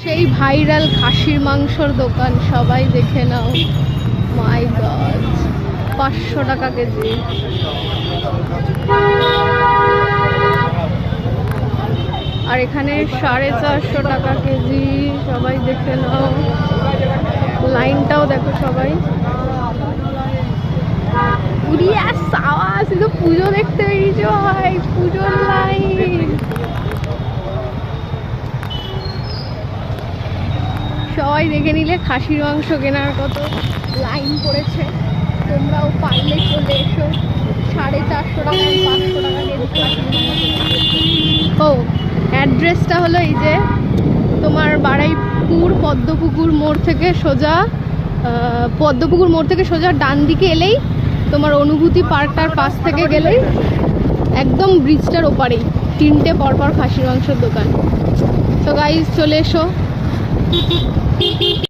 সেই ভাইরাল খাসির মাংসর দোকান, সবাই দেখে নাও। মাই গড, 500 টাকা কেজি। আর এখানে 450 টাকা কেজি। সবাই দেখে নাও, লাইনটাও দেখো সবাই। পুজো দেখতে বেরিয়েছো ভাই, পুজোর লাইন। সবাই দেখে নিলে খাসির মাংস কেনার কত লাইন পড়েছে। তোমরাও পারলে চলে এসো। 450 টাকা 500 টাকা কেজি। ও অ্যাড্রেসটা হলো এই যে তোমার বারুইপুর পদ্মপুকুর মোড় থেকে সোজা ডান দিকে এলেই তোমার অনুভূতি পার্কটার পাশ থেকে গেলেই একদম ব্রিজটার ওপারেই 3টে পরপর খাসির মাংসের দোকান। তো গাইজ চলে এসো।